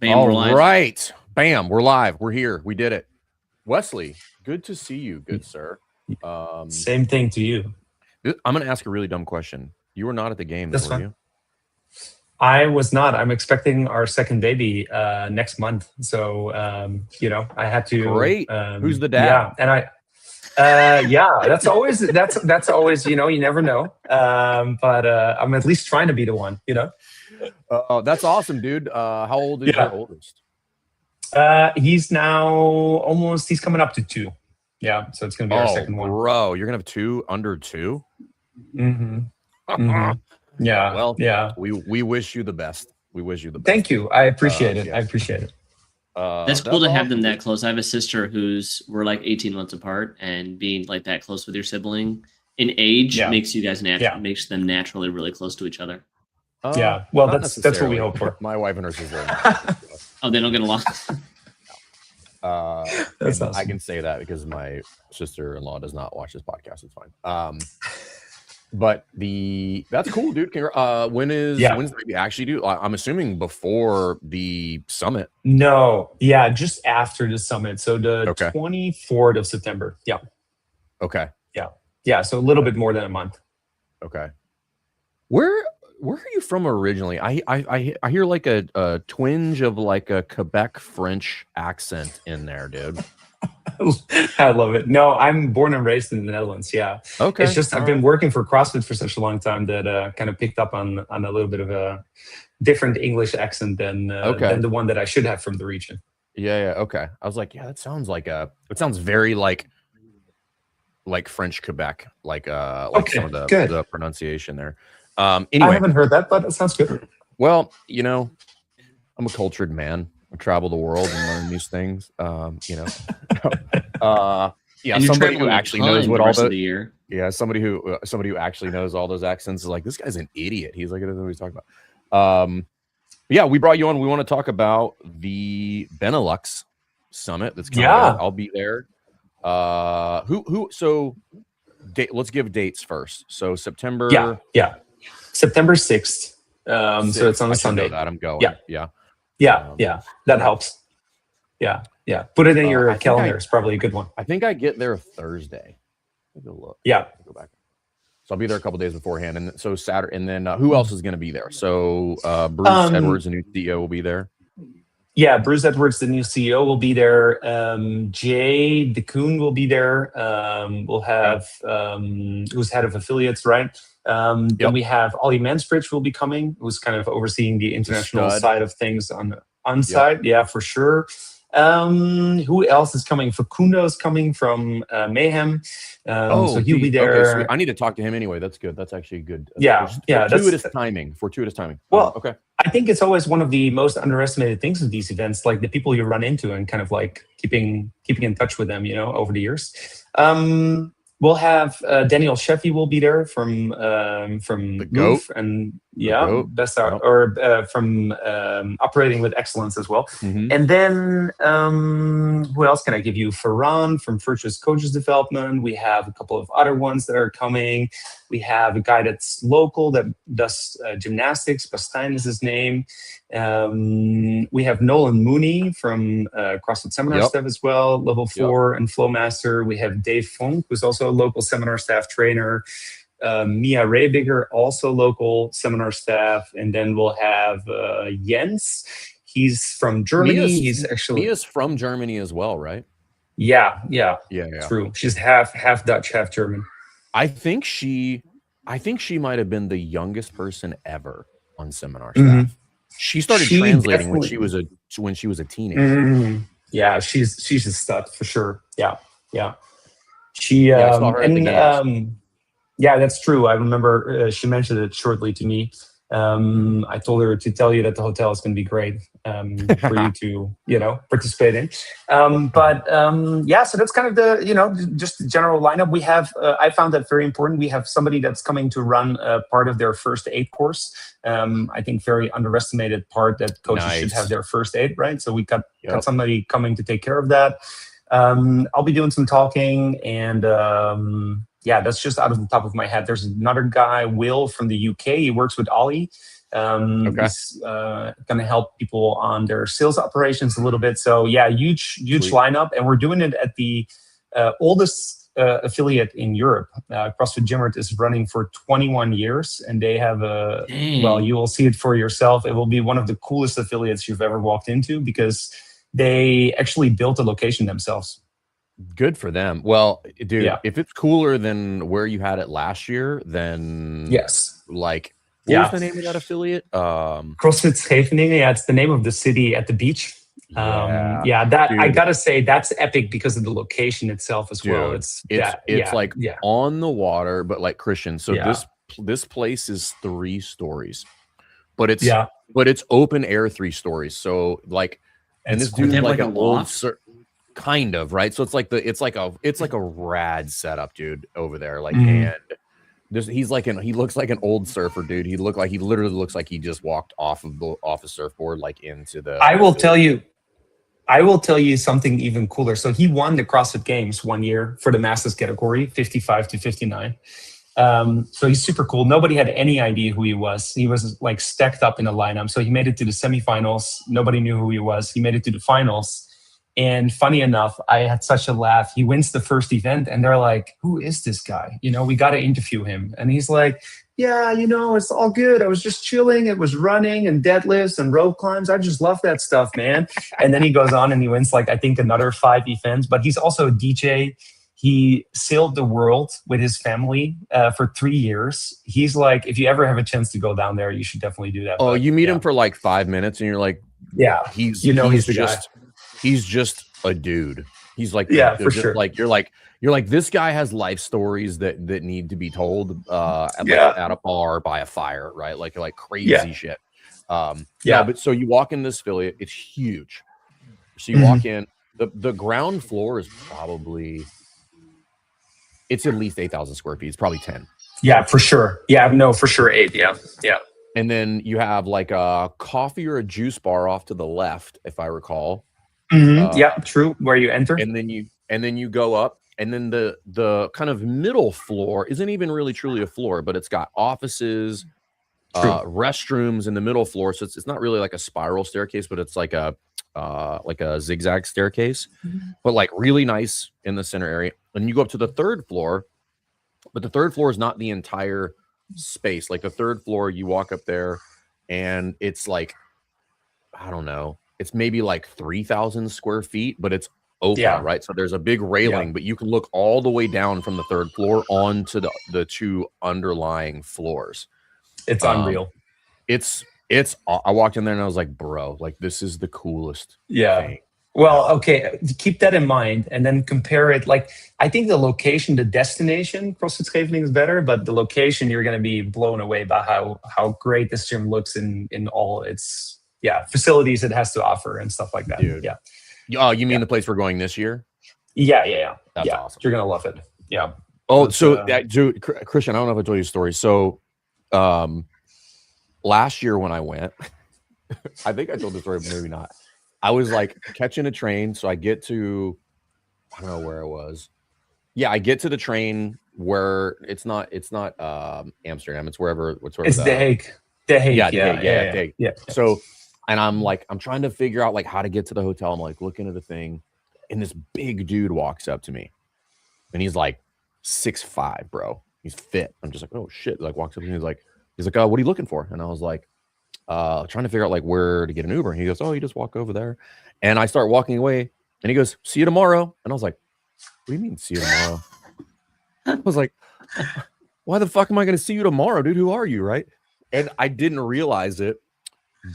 Bam, we're live. All right. Bam, we're live. We're here. We did it. Wesley, good to see you, good sir. Same thing to you. I'm going to ask a really dumb question. You were not at the game, That's were fine. you? I was not. I'm expecting our second baby next month. So, I had to. Great. Who's the dad? Yeah. And that's always, you never know. But I'm at least trying to be the one, Oh, that's awesome, dude. How old is your oldest? He's now he's coming up to 2. Yeah. So it's going to be our second one. Bro, you're going to have 2 under 2? Mm-hmm. Mm-hmm. Yeah. Well, yeah. We wish you the best. We wish you the best. Thank you. I appreciate it. Yeah. I appreciate it. That's cool to have them that close. I have a sister we're like 18 months apart, and being like that close with your sibling in age makes you guys makes them naturally really close to each other. Yeah. Well, that's what we hope for. My wife and her sister. Oh, they don't get along. That's awesome. I can say that because my sister-in-law does not watch this podcast. It's fine. But that's cool, dude. When's the baby actually due? I'm assuming before the summit. No, just after the summit. So the 24th of September. Yeah. Okay. Yeah. So a little bit more than a month. Okay. Where are you from originally? I hear like a twinge of like a Quebec French accent in there, dude. I love it. No, I'm born and raised in the Netherlands. Yeah. Okay. It's just I've been working for CrossFit for such a long time that kind of picked up on a little bit of a different English accent than the one that I should have from the region. Yeah. Okay. I was like, that sounds it sounds very like French Quebec, some of the pronunciation there. Anyway, I haven't heard that, but it sounds good. Well, I'm a cultured man. I travel the world and learn these things. Somebody who actually knows what all the year. Yeah, somebody who actually knows all those accents is like, this guy's an idiot. He's like, I don't know what he's talking about. We brought you on. We want to talk about the Benelux summit that's coming up. I'll be there. Let's give dates first. So September. September 6th. So it's on a Sunday. That I'm going. Yeah. That helps. Yeah. Put it in your calendar. It's probably a good one. I think I get there Thursday. Take a look. Yeah. Go back. So I'll be there a couple days beforehand, and so Saturday. And then who else is going to be there? So Bruce Edwards, the new CEO, will be there. Yeah, Bruce Edwards, the new CEO, will be there. Jay DeCoon will be there. We'll have who's head of affiliates, right? Then we have Ollie Mansbridge will be coming, who's kind of overseeing the international side of things on site. Yeah, for sure. Who else is coming? Facundo's coming from Mayhem. So he'll be there. Okay, I need to talk to him anyway. That's good. That's actually good. Fortuitous timing. Well, okay. I think it's always one of the most underestimated things of these events, like the people you run into and kind of like keeping in touch with them, over the years. We'll have Daniel Sheffy will be there from the GOAT GOAT and best out or from Operating with Excellence as well. Mm-hmm. And then who else can I give you? Ferran from Virtuous Coaches Development. We have a couple of other ones that are coming. We have a guy that's local that does gymnastics. Bastien is his name. We have Nolan Mooney from CrossFit Seminar Staff as well, level 4 and Flowmaster. We have Dave Funk, who's also a local seminar staff trainer. Mia Raybigger, also local seminar staff. And then we'll have Jens. He's from Germany. Mia's from Germany as well, right? Yeah. True. She's half Dutch, half German. I think she might have been the youngest person ever on seminar staff. Mm-hmm. She started translating when she was a teenager. Mm-hmm. Yeah, she's a stud for sure. Yeah. She I saw her at the games. That's true. I remember she mentioned it shortly to me. I told her to tell you that the hotel is going to be great for you to, participate in. So that's kind of the, just the general lineup. We have, I found that very important. We have somebody that's coming to run part of their first aid course. I think very underestimated part that coaches should have their first aid, right? So we got somebody coming to take care of that. I'll be doing some talking and, that's just out of the top of my head. There's another guy, Will, from the UK. He works with Ollie. He's going to help people on their sales operations a little bit. So yeah, huge lineup, and we're doing it at the oldest affiliate in Europe. CrossFit Gymert is running for 21 years, and they have well, you will see it for yourself. It will be one of the coolest affiliates you've ever walked into, because they actually built a location themselves. Good for them. Well, dude, if it's cooler than where you had it last year, then yes, like, what's the name of that affiliate? CrossFit Scheveningen. Yeah, it's the name of the city at the beach. That dude, I gotta say, that's epic because of the location itself as well. It's like on the water, but like Christian. So this place is 3 stories, but it's open air 3 stories. So like, and this dude's like an old kind of, right? So it's like a rad setup, dude, over there. Like, and he looks like an old surfer, dude. He literally looks like he just walked off a surfboard, like into the. I will tell you something even cooler. So he won the CrossFit Games one year for the Masters category, 55 to 59. So he's super cool. Nobody had any idea who he was. He was like stacked up in the lineup. So he made it to the semifinals. Nobody knew who he was. He made it to the finals. And funny enough, I had such a laugh. He wins the first event, and they're like, "Who is this guy? We got to interview him." And he's like, "Yeah, it's all good. I was just chilling. It was running and deadlifts and rope climbs. I just love that stuff, man." And then he goes on and he wins, like, I think another 5 events. But he's also a DJ. He sailed the world with his family for 3 years. He's like, if you ever have a chance to go down there, you should definitely do that. Oh, you meet him for like 5 minutes, and you're like, yeah, he's the guy. He's just a dude. He's like, for sure. Like you're like this guy has life stories that need to be told at a bar by a fire, right? Like crazy shit. But so you walk in this affiliate, it's huge. So you walk in, the ground floor is probably, it's at least 8,000 square feet. It's probably 10. Yeah, for sure. Yeah, no, for sure 8. Yeah. And then you have like a coffee or a juice bar off to the left, if I recall. True. Where you enter, and then you go up, and then the kind of middle floor isn't even really truly a floor, but it's got offices, restrooms in the middle floor. So it's not really like a spiral staircase, but it's like a zigzag staircase, but like really nice in the center area. And you go up to the 3rd floor, but the 3rd floor is not the entire space. Like the 3rd floor, you walk up there, and it's like, I don't know. It's maybe like 3,000 square feet, but it's open, right? So there's a big railing, but you can look all the way down from the 3rd floor onto the 2 underlying floors. It's unreal. I walked in there and I was like, bro, like this is the coolest thing. Well, okay, keep that in mind and then compare it. Like, I think the location, the destination, CrossFit Scheveningen is better, but the location, you're going to be blown away by how great this gym looks in all its facilities it has to offer and stuff like that. Dude. Oh, you mean the place we're going this year? Yeah. That's awesome. You're gonna love it. Yeah. Oh, so dude, Christian, I don't know if I told you a story. So, last year when I went, I think I told the story, but maybe not. I was like catching a train, so I get to, I don't know where I was. Yeah, I get to the train where it's not Amsterdam. It's wherever. It's The Hague. The Hague. Yeah. So. And I'm trying to figure out like how to get to the hotel. I'm like looking at the thing, and this big dude walks up to me, and he's like 6'5", bro. He's fit. I'm just like, oh shit. Like walks up to me. He's like, what are you looking for? And I was like, trying to figure out like where to get an Uber. And he goes, oh, you just walk over there. And I start walking away, and he goes, see you tomorrow. And I was like, what do you mean see you tomorrow? I was like, why the fuck am I going to see you tomorrow, dude? Who are you, right? And I didn't realize it.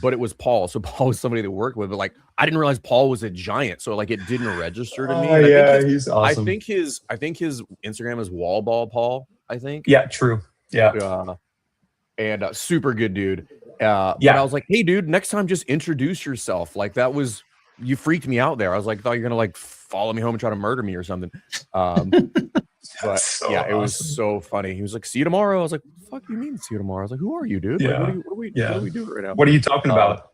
But it was Paul. So Paul was somebody that worked with, but like I didn't realize Paul was a giant. So like it didn't register to me. He's awesome. I think his Instagram is Wallball Paul, I think. Yeah, true. Yeah. And super good dude. But I was like, hey dude, next time just introduce yourself. Like you freaked me out there. I was like, thought you're gonna like follow me home and try to murder me or something. But so it was so funny. He was like, see you tomorrow. I was like, fuck you mean see you tomorrow? I was like, who are you, dude? Yeah. Like, what are we doing right now? What are you talking about?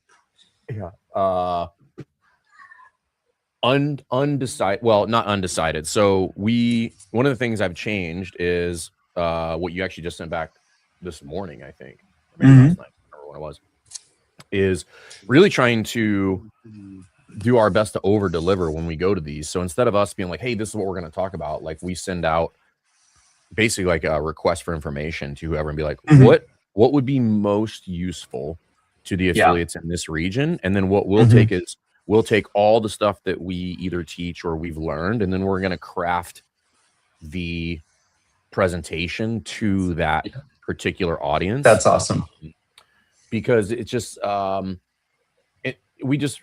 Undecided. Well, not undecided. So one of the things I've changed is what you actually just sent back this morning, I think. Maybe last night or when it was, is really trying to do our best to over deliver when we go to these. So instead of us being like, hey, this is what we're going to talk about, like we send out basically like a request for information to whoever and be like, what would be most useful to the affiliates in this region? And then what we'll take is we'll take all the stuff that we either teach or we've learned, and then we're going to craft the presentation to that particular audience. That's awesome. Because it's just we just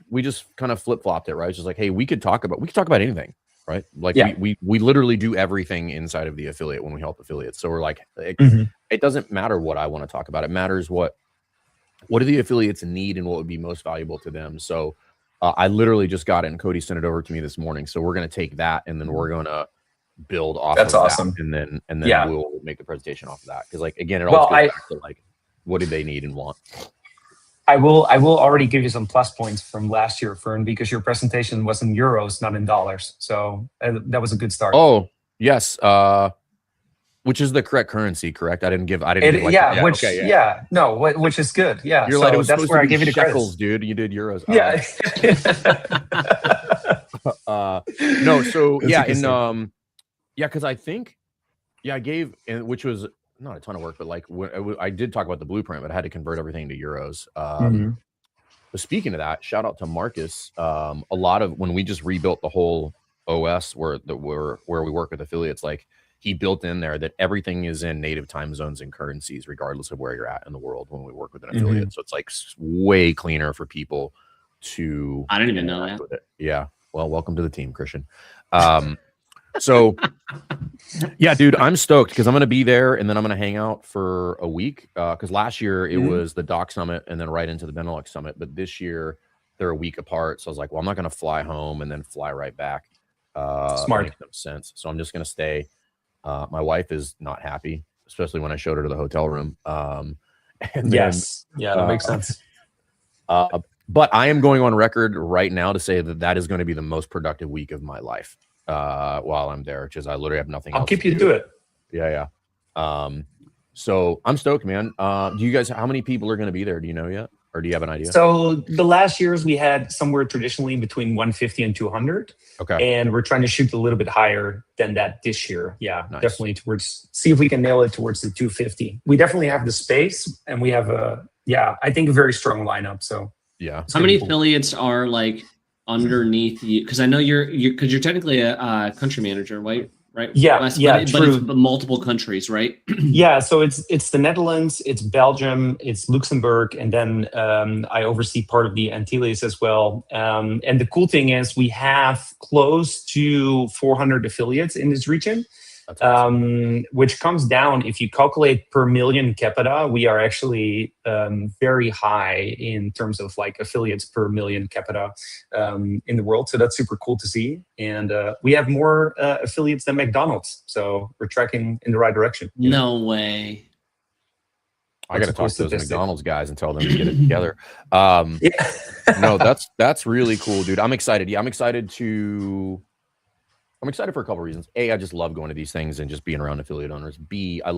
kind of flip-flopped it, right? It's just like, hey, we could talk about anything, right? Like we literally do everything inside of the affiliate when we help affiliates. So we're like, it doesn't matter what I want to talk about. It matters what do the affiliates need and what would be most valuable to them. So I literally just got it, and Cody sent it over to me this morning. So we're going to take that, and then we're going to build off That's of awesome. that, and then we'll make the presentation off of that. Because like, again, it all goes back to like, what do they need and want? I will already give you some plus points from last year, Fern, because your presentation was in euros, not in dollars. So that was a good start. Oh, yes. Which is the correct currency, correct? I didn't give like, which is good. Yeah. You're so like, it was that's where I give you the shekels, dude. You did euros. Yeah. No, so because I think I gave, and which was not a ton of work, but like I did talk about the blueprint, but I had to convert everything to euros. But speaking of that, shout out to Marcus. A lot of when we just rebuilt the whole OS where we work with affiliates, like he built in there that everything is in native time zones and currencies, regardless of where you're at in the world when we work with an affiliate. So it's like way cleaner for people to. I didn't even know that. With it. Yeah. Well, welcome to the team, Christian. So yeah, dude, I'm stoked because I'm going to be there, and then I'm going to hang out for a week. Because last year it was the Doc Summit and then right into the Benelux Summit. But this year they're a week apart. So I was like, well, I'm not going to fly home and then fly right back. Smart. Makes no sense. So I'm just going to stay. My wife is not happy, especially when I showed her to the hotel room. And that makes sense. But I am going on record right now to say that is going to be the most productive week of my life while I'm there, because I literally have nothing else. I'll keep you to it. Yeah. So I'm stoked, man. Do you guys, how many people are going to be there? Do you know yet? Or do you have an idea? So the last years we had somewhere traditionally between 150 and 200. Okay. And we're trying to shoot a little bit higher than that this year. Yeah, nice. Definitely see if we can nail it towards the 250. We definitely have the space, and we have I think a very strong lineup. So yeah. How many affiliates are like underneath you? Because I know you're technically a country manager, right? Right. Yeah. But True. it's multiple countries, right? Yeah. So it's the Netherlands, it's Belgium, it's Luxembourg, and then I oversee part of the Antilles as well. And the cool thing is we have close to 400 affiliates in this region. That's awesome. Which comes down, if you calculate per million capita, we are actually very high in terms of like affiliates per million capita in the world. So that's super cool to see. And we have more affiliates than McDonald's. So we're tracking in the right direction. No way. I got to talk to those McDonald's guys and tell them to get it together. No, that's really cool, dude. I'm excited. Yeah, I'm excited for a couple of reasons. A, I just love going to these things and just being around affiliate owners. B, I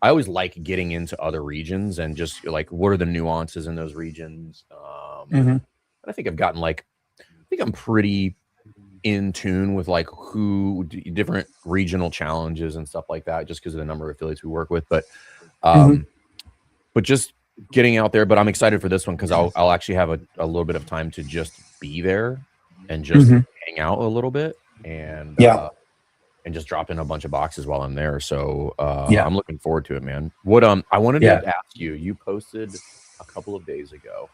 always like getting into other regions and just like, what are the nuances in those regions? And I think I'm pretty in tune with like different regional challenges and stuff like that, just because of the number of affiliates we work with. But just getting out there. But I'm excited for this one because I'll actually have a little bit of time to just be there and just hang out a little bit. And just drop in a bunch of boxes while I'm there. So I'm looking forward to it, man. What I wanted to ask you posted a couple of days ago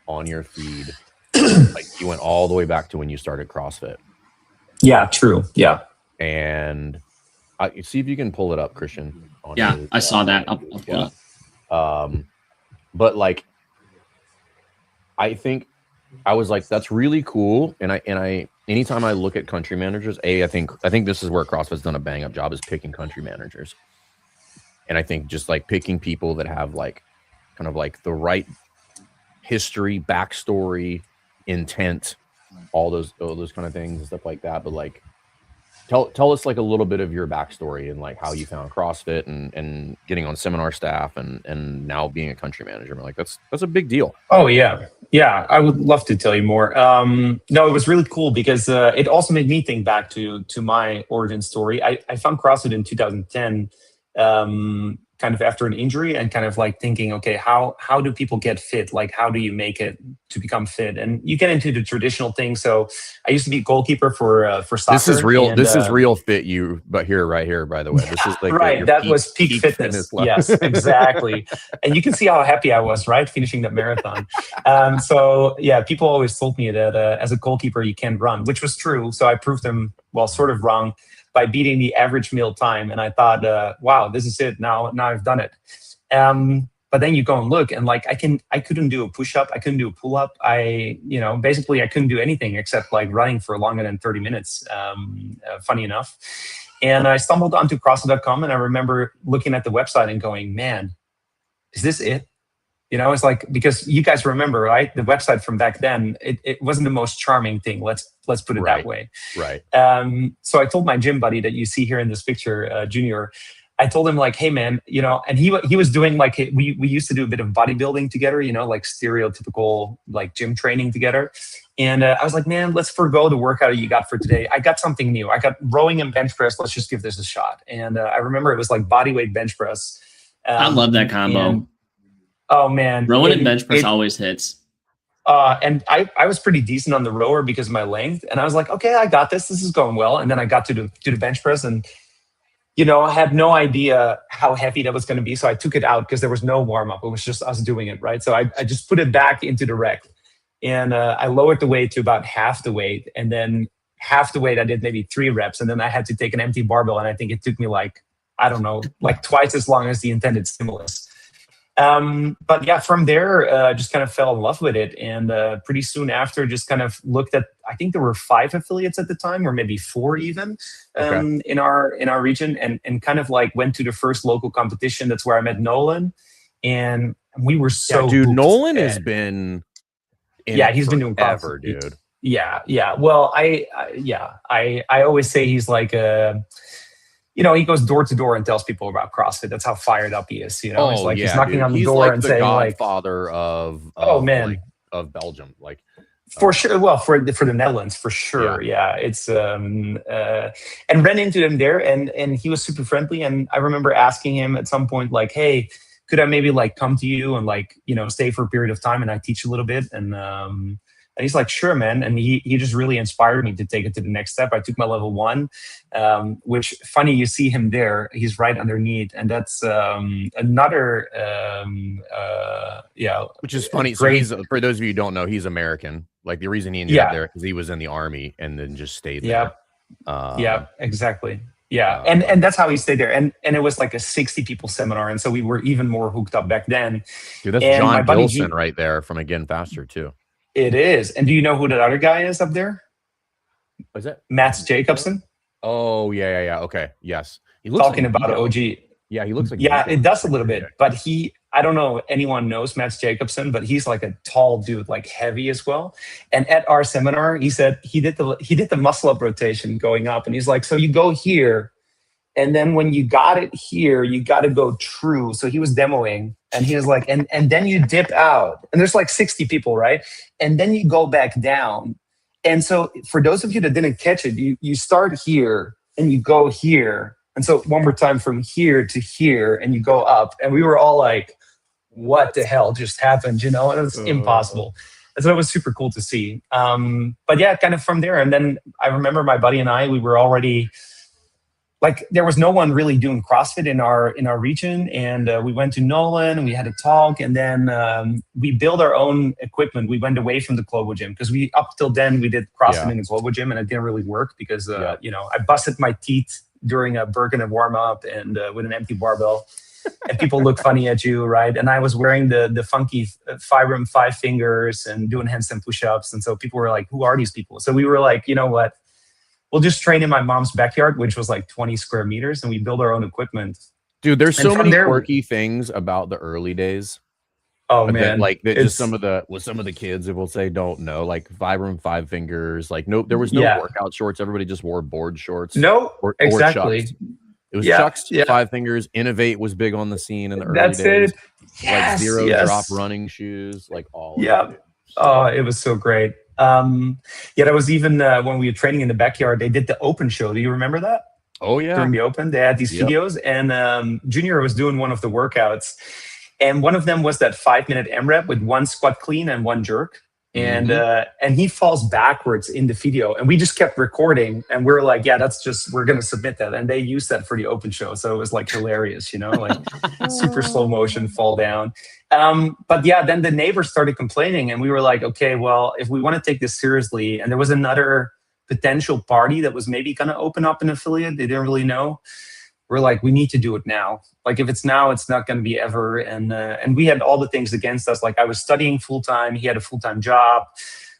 on your feed, like you went all the way back to when you started CrossFit. Yeah, true. Yeah. And see if you can pull it up, Christian. I saw that. I'll pull it up. But like, I think I was like, that's really cool. And I anytime I look at country managers, I think this is where CrossFit's done a bang up job, is picking country managers. And I think just like picking people that have like kind of like the right history, backstory, intent, all those kind of things and stuff like that. But like Tell us like a little bit of your backstory and like how you found CrossFit and getting on seminar staff and now being a country manager. Like that's a big deal. Oh yeah. Yeah. I would love to tell you more. No, it was really cool because it also made me think back to my origin story. I found CrossFit in 2010, kind of after an injury, and kind of like thinking, okay, how do people get fit? Like, how do you make it to become fit? And you get into the traditional thing. So I used to be a goalkeeper for soccer. This is real. This is real fit you, but right here, by the way, this is like right. That was peak fitness. Yes, exactly. And you can see how happy I was, right, finishing that marathon. So yeah, people always told me that as a goalkeeper you can't run, which was true. So I proved them, well, sort of wrong, by beating the average meal time. And I thought, wow, this is it. Now I've done it. But then you go and look, and like I couldn't do a push-up, I couldn't do a pull-up. Basically I couldn't do anything except like running for longer than 30 minutes, funny enough. And I stumbled onto CrossFit.com, and I remember looking at the website and going, man, is this it? It's like, because you guys remember, right? The website from back then, it wasn't the most charming thing. Let's put it that way. Right. So I told my gym buddy that you see here in this picture, Junior, I told him like, hey man, and he was doing like, we used to do a bit of bodybuilding together, like stereotypical like gym training together. And I was like, man, let's forgo the workout you got for today. I got something new. I got rowing and bench press. Let's just give this a shot. And I remember it was like bodyweight bench press. I love that combo. Oh man, rowing and bench press always hits. And I was pretty decent on the rower because of my length, and I was like, okay, I got this. This is going well. And then I got to the bench press, and I had no idea how heavy that was going to be. So I took it out because there was no warm up. It was just us doing it, right? So I just put it back into the rack, and I lowered the weight to about half the weight, and then half the weight I did maybe 3 reps, and then I had to take an empty barbell, and I think it took me like twice as long as the intended stimulus. But yeah, from there, just kind of fell in love with it. And pretty soon after, just kind of looked at, I think there were 5 affiliates at the time, or maybe 4 even, in our region, and kind of like went to the first local competition. That's where I met Nolan. And we were so dude, Nolan has been he's been doing forever, dude. Yeah. Well, I always say he's like he goes door to door and tells people about CrossFit. That's how fired up he is. He's like, he's knocking on the door and saying like, Godfather of Belgium, like for sure. Well, for the Netherlands, for sure. Yeah. It's and ran into him there, and he was super friendly. And I remember asking him at some point, like, hey, could I maybe like come to you and like, stay for a period of time and I teach a little bit? And he's like, sure, man. And he just really inspired me to take it to the next step. I took my level 1, which funny, you see him there. He's right underneath. And that's another, which is funny. So for those of you who don't know, he's American. Like the reason he ended up there because he was in the army and then just stayed there. Yeah, exactly. Yeah. And that's how he stayed there. And it was like a 60 people seminar. And so we were even more hooked up back then. Dude, that's John Gilson right there from Again Faster too. It is. And do you know who that other guy is up there? What is that? Mats Jacobson. Oh, yeah. Okay. Yes. He looks talking about OG. Yeah, he looks like it does a little bit. But I don't know if anyone knows Mats Jacobson, but he's like a tall dude, like heavy as well. And at our seminar, he said he did the muscle up rotation going up. And he's like, so you go here, and then when you got it here, you got to go true. So he was demoing, and he was like, and then you dip out, and there's like 60 people, right? And then you go back down. And so for those of you that didn't catch it, you start here and you go here. And so one more time from here to here, and you go up. And we were all like, what the hell just happened? And it was impossible. And so it was super cool to see. But yeah, kind of from there. And then I remember my buddy and I, we were already, like, there was no one really doing CrossFit in our region, and we went to Nolan and we had a talk, and then we built our own equipment. We went away from the Globo Gym because up till then we did CrossFit in the Globo Gym, and it didn't really work because I busted my teeth during a Birkin warm up and with an empty barbell, and people look funny at you, right? And I was wearing the funky Vibram 5 fingers and doing handstand push-ups, and so people were like, "Who are these people?" So we were like, you know what? We'll just train in my mom's backyard, which was like 20 square meters, and we build our own equipment. Dude, there's so many quirky things about the early days. Oh but man, like just some of the kids, it will say, don't know, like Vibram 5 Fingers, like no, there was no workout shorts. Everybody just wore board shorts. No, or exactly. Chucks. It was Chucks, 5 Fingers. Innovate was big on the scene in the early days. It. Yes, like zero drop running shoes, like all of it. So, oh, it was so great. That was even when we were training in the backyard, they did the open show. Do you remember that? Oh yeah. During the open, they had these videos, and Junior was doing one of the workouts, and one of them was that 5-minute AMRAP with 1 squat clean and 1 jerk. And he falls backwards in the video, and we just kept recording, and we were like, we're gonna submit that. And they used that for the open show, so it was like hilarious, like super slow motion fall down. But then the neighbors started complaining, and we were like, okay, well, if we want to take this seriously, and there was another potential party that was maybe gonna open up an affiliate, they didn't really know. We're like, we need to do it now. Like, if it's now, it's not going to be ever. And we had all the things against us. Like, I was studying full time. He had a full time job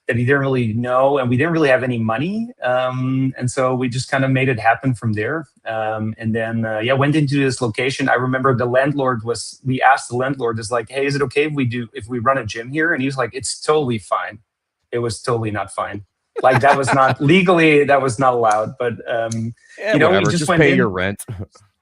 that he didn't really know, and we didn't really have any money. And so we just kind of made it happen from there. And then went into this location. I remember we asked the landlord, is like, hey, is it okay if we run a gym here? And he was like, it's totally fine. It was totally not fine. Like, that was not legally, that was not allowed. But whatever. We just pay your rent.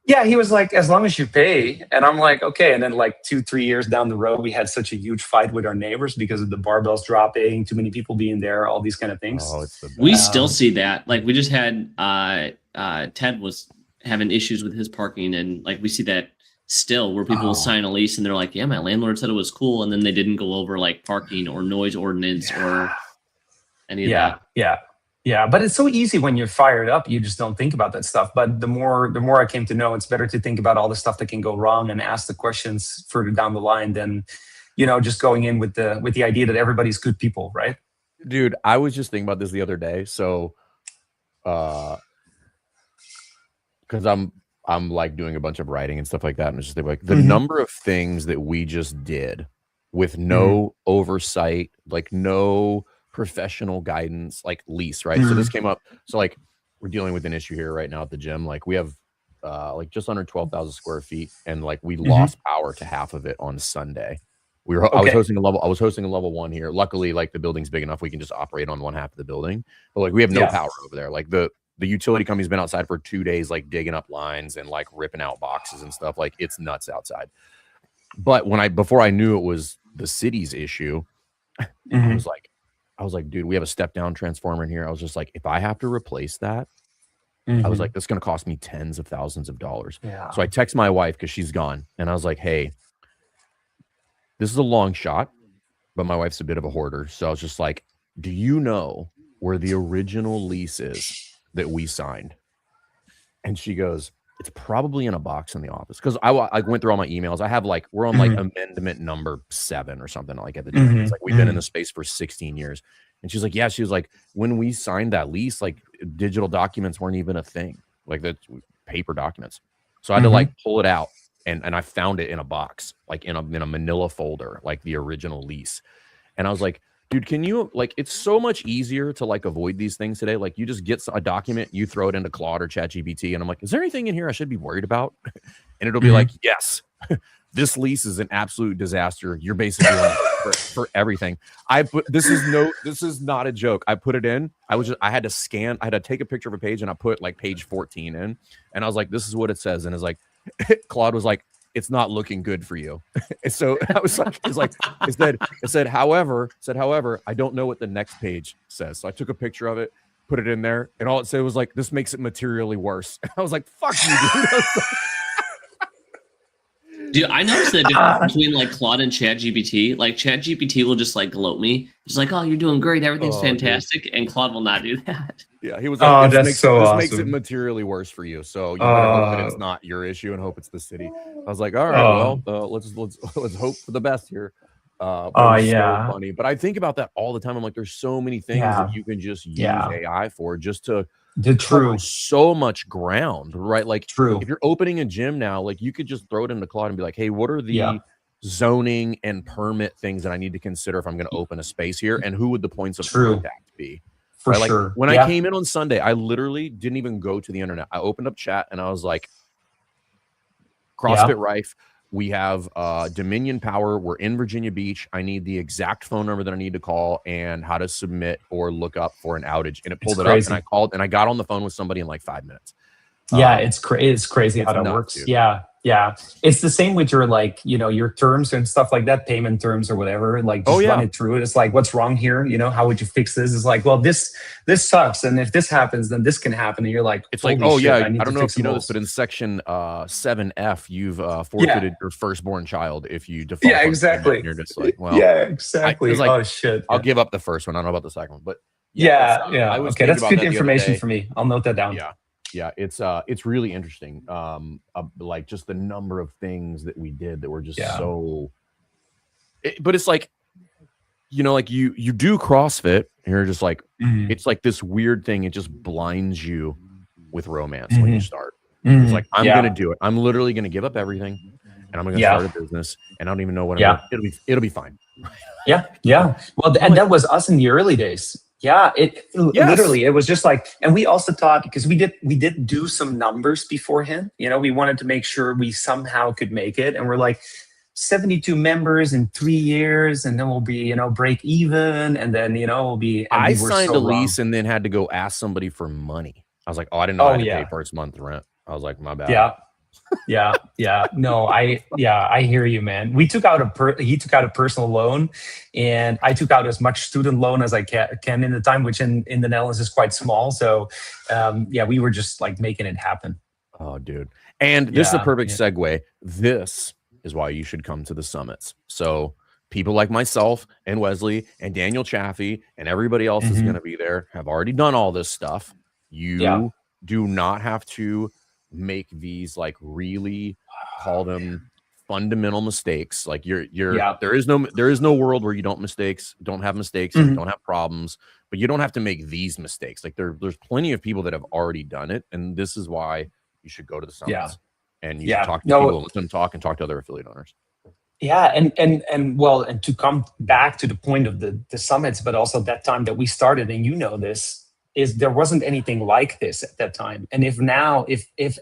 Yeah, he was like, as long as you pay. And I'm like, okay. And then like 2-3 years down the road, we had such a huge fight with our neighbors because of the barbells dropping, too many people being there, all these kind of things. We still see that. Like, we just had Ted was having issues with his parking, and like we see that still, where people will sign a lease and they're like, yeah, my landlord said it was cool, and then they didn't go over like parking or noise ordinance or any of that. Yeah, but it's so easy when you're fired up. You just don't think about that stuff. But the more I came to know, it's better to think about all the stuff that can go wrong and ask the questions further down the line than, just going in with the idea that everybody's good people, right? Dude, I was just thinking about this the other day. So, because I'm like doing a bunch of writing and stuff like that, and it's just like the number of things that we just did with no oversight, like no professional guidance, like lease, right? So this came up. So like we're dealing with an issue here right now at the gym. Like we have like just under 12,000 square feet, and like we lost power to half of it on Sunday. I was hosting a level 1 here. Luckily, like the building's big enough we can just operate on one half of the building. But like we have no power over there. Like the utility company's been outside for 2 days, like digging up lines and like ripping out boxes and stuff. Like it's nuts outside. But before I knew it was the city's issue, I was like, dude, we have a step down transformer in here. I was just like, if I have to replace that, I was like, that's going to cost me tens of thousands of dollars. Yeah. So I text my wife because she's gone. And I was like, hey, this is a long shot, but my wife's a bit of a hoarder. So I was just like, do you know where the original lease is that we signed? And she goes, it's probably in a box in the office. Because I went through all my emails. I have like, we're on like amendment number 7 or something like at the gym. It's like we've been in the space for 16 years. And she's like, yeah, she was like, when we signed that lease, like digital documents weren't even a thing. Like the paper documents. So I had to like pull it out, and I found it in a box, like in a manila folder, like the original lease. And I was like, dude, can you, like, it's so much easier to like avoid these things today. Like you just get a document, you throw it into Claude or ChatGPT, and I'm like, is there anything in here I should be worried about? And it'll be like, yes, this lease is an absolute disaster. You're basically for everything. This is not a joke. I put it in. I had to take a picture of a page, and I put like page 14 in, and I was like, this is what it says. And it's like, Claude was like, it's not looking good for you. And so I was like, it said, however, I don't know what the next page says. So I took a picture of it, put it in there, and all it said was like, this makes it materially worse. And I was like, fuck you, dude. Dude, I noticed the difference between like Claude and ChatGPT. Like ChatGPT will just like gloat me. It's like, oh, you're doing great. Everything's fantastic. Dude. And Claude will not do that. Yeah, he was like, this makes it materially worse for you. So you better hope that it's not your issue and hope it's the city. I was like, all right, well, let's hope for the best here. So funny. But I think about that all the time. I'm like, there's so many things that you can just use AI for just to cover so much ground, right? Like if you're opening a gym now, like you could just throw it into Claude and be like, hey, what are the zoning and permit things that I need to consider if I'm going to open a space here? And who would the points of contact be? For right? sure. Like when I came in on Sunday, I literally didn't even go to the internet. I opened up chat and I was like, CrossFit Rife, we have Dominion Power. We're in Virginia Beach. I need the exact phone number that I need to call and how to submit or look up for an outage. And it pulled it up, and I called, and I got on the phone with somebody in like 5 minutes. Yeah, it's crazy how that works. Dude. Yeah. It's the same with your your terms and stuff like that, payment terms or whatever. Like just run it through. It's like, what's wrong here? How would you fix this? It's like, well, this sucks, and if this happens, then this can happen. And you're like, it's like, oh yeah, I don't know if you know this, but in section 7F, you've forfeited your firstborn child if you default. Yeah, exactly. And you're just like, well, yeah, exactly. Oh shit. I'll give up the first one. I don't know about the second one, but yeah. Okay, that's good information for me. I'll note that down. Yeah, it's really interesting. Like just the number of things that we did that were just so. But it's like, like you do CrossFit, and you're just like, it's like this weird thing. It just blinds you with romance when you start. It's like, I'm gonna do it. I'm literally gonna give up everything, and I'm gonna start a business, and I don't even know what I'm gonna, it'll be fine. Yeah. Well, and that was us in the early days. Yeah, literally, it was just like, and we also thought, because we did do some numbers beforehand. We wanted to make sure we somehow could make it, and we're like 72 members in 3 years, and then we'll be break even, and then we'll be. I signed a lease and then had to go ask somebody for money. I was like, I didn't know I had to pay first month rent. I was like, my bad. Yeah. No, I hear you, man. We took out he took out a personal loan, and I took out as much student loan as I can in the time, which in the Netherlands is quite small. So, we were just like making it happen. Oh, dude. And this is a perfect segue. This is why you should come to the summits. So people like myself and Wesley and Daniel Chaffee and everybody else is going to be there, have already done all this stuff. You do not have to make these like really call them fundamental mistakes. Like there is no world where you don't have mistakes, don't have problems, but you don't have to make these mistakes. Like there's plenty of people that have already done it, and this is why you should go to the summits and you should talk to people, listen to them talk, and talk to other affiliate owners. Yeah, and to come back to the point of the summits, but also that time that we started, and this is there wasn't anything like this at that time. And if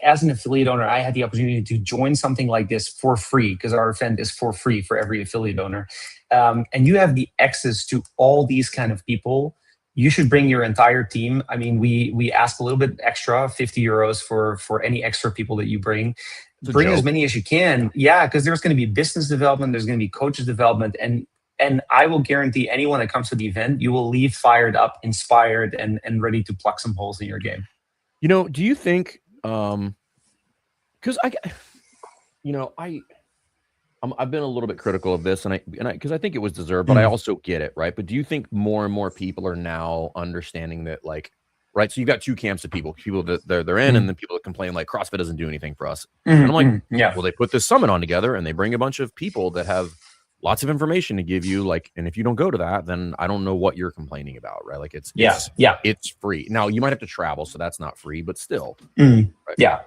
as an affiliate owner, I had the opportunity to join something like this for free, because our event is for free for every affiliate owner, and you have the access to all these kind of people, you should bring your entire team. I mean, we ask a little bit extra, 50 euros for any extra people that you bring. Bring as many as you can. Yeah, because there's going to be business development, there's going to be coaches development, and I will guarantee anyone that comes to the event, you will leave fired up, inspired, and ready to plug some holes in your game. Do you think, because I've been a little bit critical of this, and because I think it was deserved, but I also get it, right? But do you think more and more people are now understanding that, like, right? So you've got two camps of people that they're in, and then people that complain like CrossFit doesn't do anything for us. And I'm like, well, they put this summit on together, and they bring a bunch of people that have lots of information to give you, like, and if you don't go to that, then I don't know what you're complaining about, right? Like it's free. Now you might have to travel, so that's not free, but still. Right? Yeah.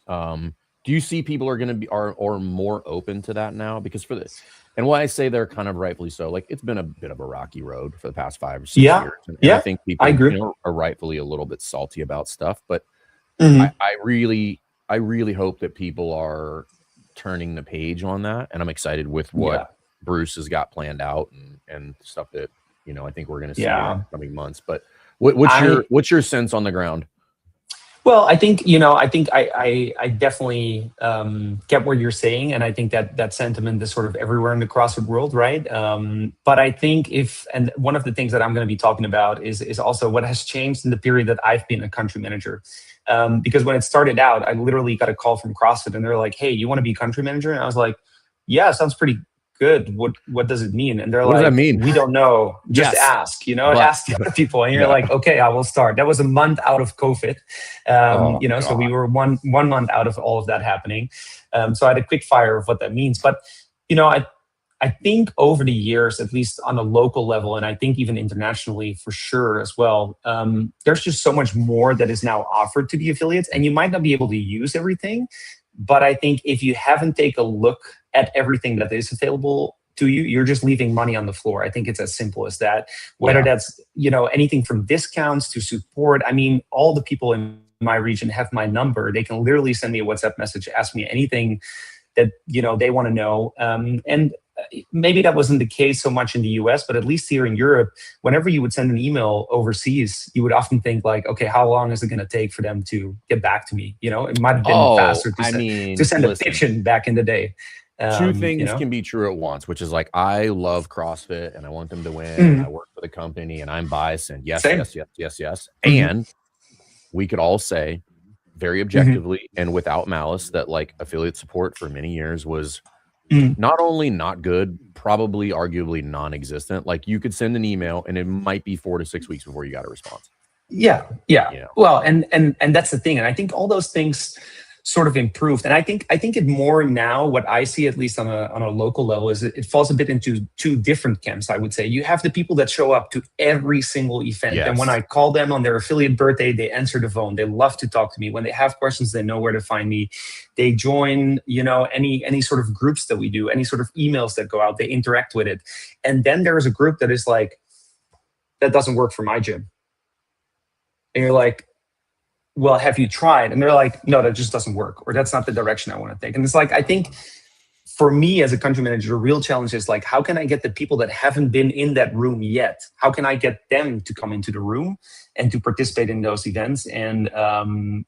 Do you see people are going to be or more open to that now? Because for this, and why I say they're kind of rightfully so, like it's been a bit of a rocky road for the past 5 or 6 years. And I think people are rightfully a little bit salty about stuff, but I really hope that people are turning the page on that, and I'm excited with what Bruce has got planned out and stuff that I think we're going to see in the coming months. But what's your sense on the ground? Well, I think I definitely get what you're saying, and I think that sentiment is sort of everywhere in the CrossFit world, right? But I think and one of the things that I'm going to be talking about is also what has changed in the period that I've been a country manager. Because when it started out, I literally got a call from CrossFit, and they're like, "Hey, you want to be country manager?" And I was like, "Yeah, sounds pretty good. What does it mean?" And they're like, "What does that mean? We don't know. Just ask, ask the other people." And you're like, "Okay, I will start." That was a month out of COVID, so we were one month out of all of that happening. So I had a quick fire of what that means. But I think over the years, at least on a local level, and I think even internationally for sure as well, there's just so much more that is now offered to the affiliates, and you might not be able to use everything. But I think if you haven't taken a look at everything that is available to you, you're just leaving money on the floor. I think it's as simple as that. Whether that's, anything from discounts to support. I mean, all the people in my region have my number. They can literally send me a WhatsApp message, ask me anything that, they want to know. And maybe that wasn't the case so much in the US, but at least here in Europe, whenever you would send an email overseas, you would often think like, okay, how long is it going to take for them to get back to me? It might have been faster to send a pitch in back in the day. Two things can be true at once, which is like, I love CrossFit and I want them to win. And I work for the company and I'm biased and yes. And we could all say very objectively and without malice that like affiliate support for many years was not only not good, probably arguably non-existent. Like you could send an email and it might be 4 to 6 weeks before you got a response. Yeah. Well, and that's the thing. And I think all those things sort of improved. And I think it more now, what I see, at least on a local level, is it falls a bit into two different camps, I would say. You have the people that show up to every single event. Yes. And when I call them on their affiliate birthday, they answer the phone. They love to talk to me. When they have questions, they know where to find me. They join, any sort of groups that we do, any sort of emails that go out, they interact with it. And then there's a group that is like, that doesn't work for my gym. And you're like, well, have you tried? And they're like, no, that just doesn't work, or that's not the direction I want to take. And it's like, I think for me as a country manager, the real challenge is like, how can I get the people that haven't been in that room yet? How can I get them to come into the room and to participate in those events and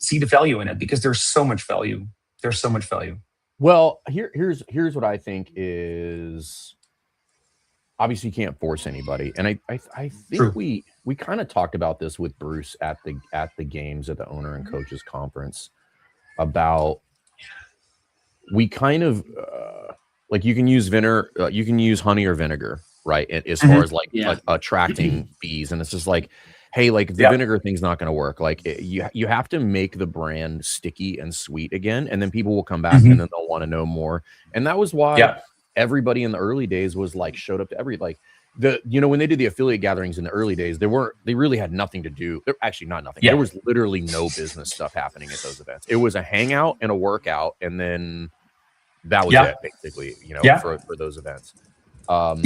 see the value in it? Because there's so much value. There's so much value. Well, here's what I think is, obviously you can't force anybody. And I think True. we kind of talked about this with Bruce at the games at the owner and coaches conference about, we kind of like you can use you can use honey or vinegar, right? As far as like attracting bees. And it's just like, hey, like the vinegar thing's not going to work. Like you have to make the brand sticky and sweet again. And then people will come back and then they'll want to know more. And that was why everybody in the early days was like, showed up to when they did the affiliate gatherings in the early days, they really had nothing to do. Actually, not nothing. There was literally no business stuff happening at those events. It was a hangout and a workout. And then that was it basically, for those events. But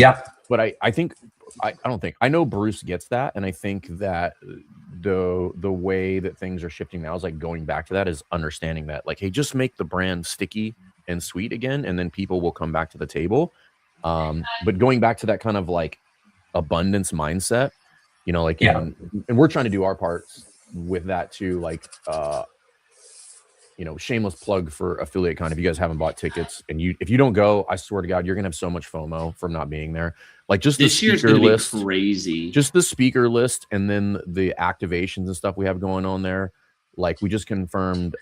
I know Bruce gets that. And I think that the way that things are shifting now is like going back to that is understanding that like, hey, just make the brand sticky and sweet again, and then people will come back to the table. But going back to that kind of like abundance mindset, and we're trying to do our parts with that too. Like, shameless plug for Affiliate Con. If you guys haven't bought tickets and if you don't go, I swear to God, you're going to have so much FOMO from not being there. Like just this the year's speaker gonna list, be crazy. Just the speaker list. And then the activations and stuff we have going on there. Like we just confirmed,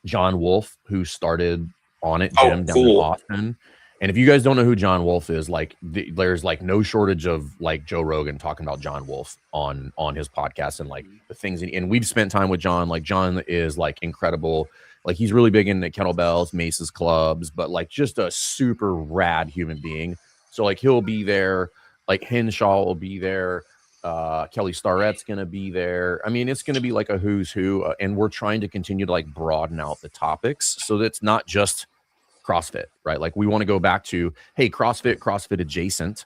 John Wolf, who started On It Gym down in Austin. And if you guys don't know who John Wolf is, like there's like no shortage of like Joe Rogan talking about John Wolf on his podcast and like the things. And we've spent time with John. Like John is like incredible. Like he's really big into kettlebells, maces, clubs, but like just a super rad human being. So like he'll be there. Like Henshaw will be there. Kelly Starrett's gonna be there. I mean, it's gonna be like a who's who, and we're trying to continue to like broaden out the topics so that it's not just CrossFit, right? Like we want to go back to, hey, CrossFit adjacent,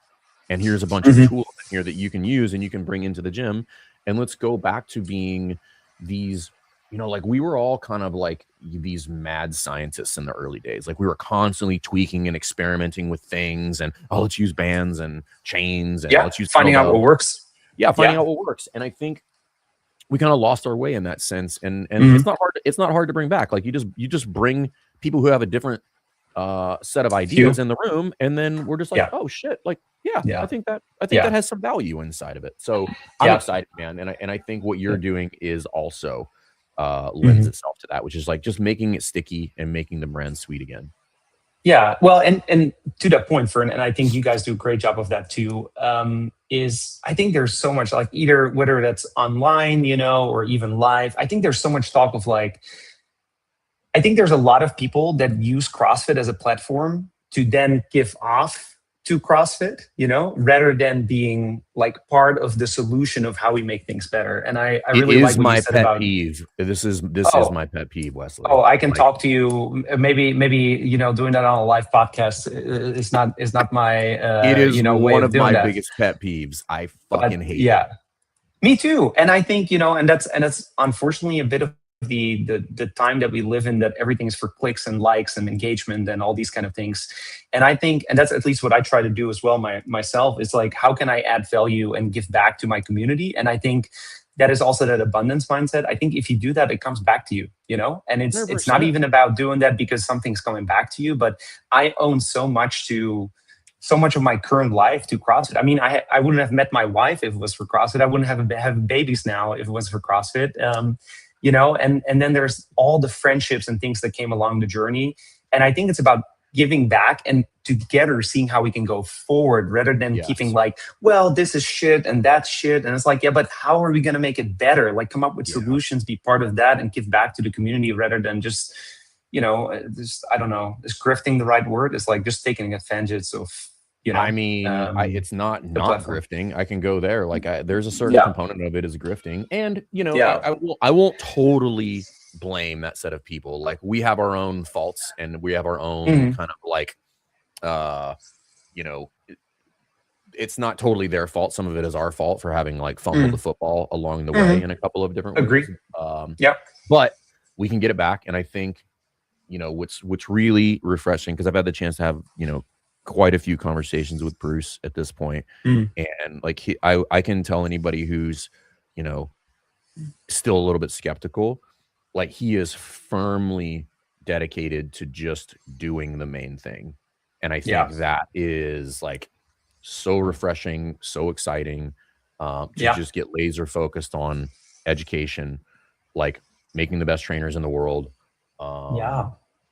and here's a bunch of tools in here that you can use and you can bring into the gym, and let's go back to being these, like we were all kind of like these mad scientists in the early days. Like we were constantly tweaking and experimenting with things, and let's use bands and chains, and let's use finding out what works. Finding out what works. And I think we kind of lost our way in that sense. And it's not hard to bring back. Like you just bring people who have a different set of ideas in the room, and then we're just like, oh shit, like I think that has some value inside of it. So I'm excited, man. And I think what you're doing is also lends itself to that, which is like just making it sticky and making the brand sweet again. Yeah, well, and to that point, Fern, and I think you guys do a great job of that too, is I think there's so much, like either whether that's online, or even live, I think there's so much talk of like, I think there's a lot of people that use CrossFit as a platform to then give off to CrossFit, rather than being like part of the solution of how we make things better. And I really like what you said about peeve. This is my pet peeve, Wesley. Oh, I can talk to you. Maybe doing that on a live podcast is not my it is one of my biggest pet peeves. I fucking hate it. Me too. And I think and that's unfortunately a bit of the time that we live in, that everything's for clicks and likes and engagement and all these kind of things. And I think, and that's at least what I try to do as well myself, is like, how can I add value and give back to my community? And I think that is also that abundance mindset. I think if you do that, it comes back to you, and it's 100%. It's not even about doing that because something's coming back to you, but I own so much of my current life to CrossFit. I mean, I wouldn't have met my wife if it was for CrossFit. I wouldn't have babies now if it was for CrossFit. And then there's all the friendships and things that came along the journey. And I think it's about giving back and together seeing how we can go forward rather than keeping like, well, this is shit and that's shit. And it's like, yeah, but how are we going to make it better? Like, come up with solutions, be part of that, and give back to the community rather than just, I don't know, is grifting the right word? It's like just taking advantage of, I mean, it's not grifting. I can go there. Like, there's a certain component of it is grifting, and I won't totally blame that set of people. Like, we have our own faults, and we have our own kind of like, it's not totally their fault. Some of it is our fault for having like fumbled the football along the way in a couple of different ways. But we can get it back, and I think what's really refreshing, because I've had the chance to have quite a few conversations with Bruce at this point. And like I can tell anybody who's still a little bit skeptical, like, he is firmly dedicated to just doing the main thing. And I think that is like so refreshing, so exciting, to just get laser focused on education, like making the best trainers in the world.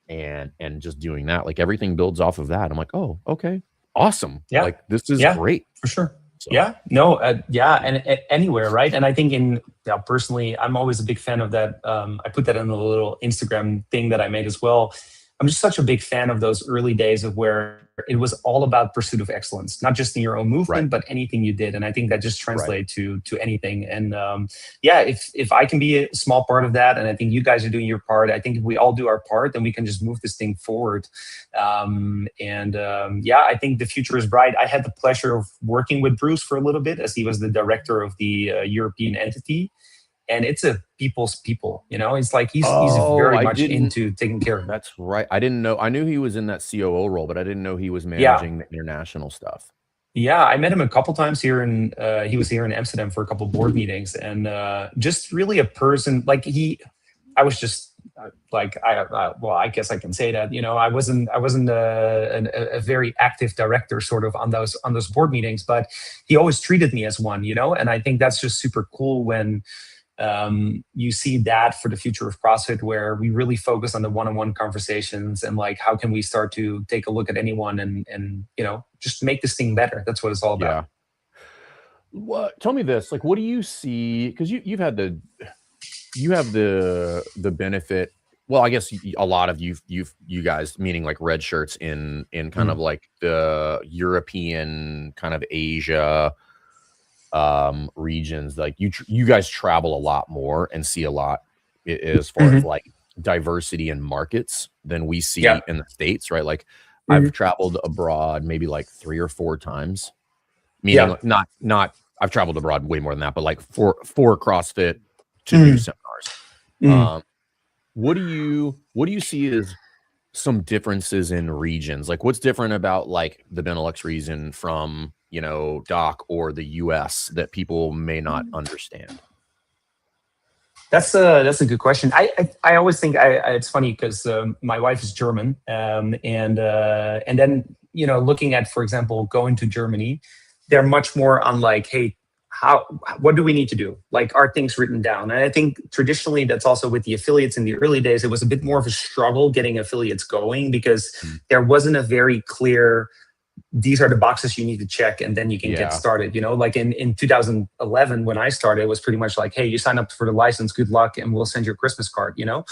And just doing that, like, everything builds off of that. I'm like, oh, okay, awesome. Like, this is great for sure. So. And anywhere, right? And I think personally, I'm always a big fan of that. I put that in the little Instagram thing that I made as well. I'm just such a big fan of those early days of where it was all about pursuit of excellence, not just in your own movement, but anything you did. And I think that just translates to anything. And if I can be a small part of that, and I think you guys are doing your part, I think if we all do our part, then we can just move this thing forward. I think the future is bright. I had the pleasure of working with Bruce for a little bit as he was the director of the European entity. And it's a people's people, It's like he's very much into taking care of it. That's right. I didn't know. I knew he was in that COO role, but I didn't know he was managing the international stuff. Yeah, I met him a couple times here, and he was here in Amsterdam for a couple board meetings, and just really a person like I was just like I guess I can say that I wasn't a very active director sort of on those board meetings, but he always treated me as one, and I think that's just super cool when. You see that for the future of CrossFit, where we really focus on the one-on-one conversations and like, how can we start to take a look at anyone and just make this thing better. That's what it's all about. Tell me this, like, what do you see? Because you have the benefit. Well, I guess a lot of you guys, meaning like red shirts in kind of like the European kind of Asia regions, like you guys travel a lot more and see a lot as far as like diversity in markets than we see in the States, right? Like I've traveled abroad maybe like 3 or 4 times, meaning not I've traveled abroad way more than that, but like for CrossFit to do seminars. What do you see as some differences in regions? Like, what's different about like the Benelux region from DOC or the US that people may not understand? That's a good question. I always think it's funny because my wife is German, and then looking at, for example, going to Germany, they're much more on like, hey, what do we need to do? Like, are things written down? And I think traditionally that's also with the affiliates in the early days, it was a bit more of a struggle getting affiliates going because there wasn't a very clear, these are the boxes you need to check and then you can get started. Like in 2011, when I started, it was pretty much like, hey, you sign up for the license, good luck, and we'll send you a Christmas card, and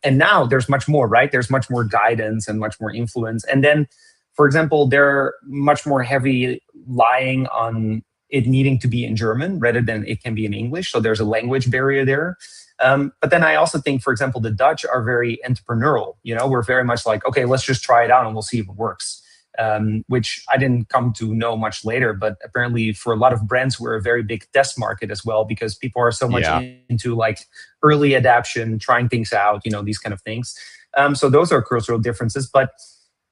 now there's much more, right? There's much more guidance and much more influence. And then, for example, they're much more heavy lying on it needing to be in German rather than it can be in English. So there's a language barrier there. But then I also think, for example, the Dutch are very entrepreneurial. We're very much like, okay, let's just try it out and we'll see if it works. which I didn't come to know much later. But apparently, for a lot of brands, we're a very big test market as well, because people are so much into like early adaptation, trying things out, these kind of things. So those are cultural differences, but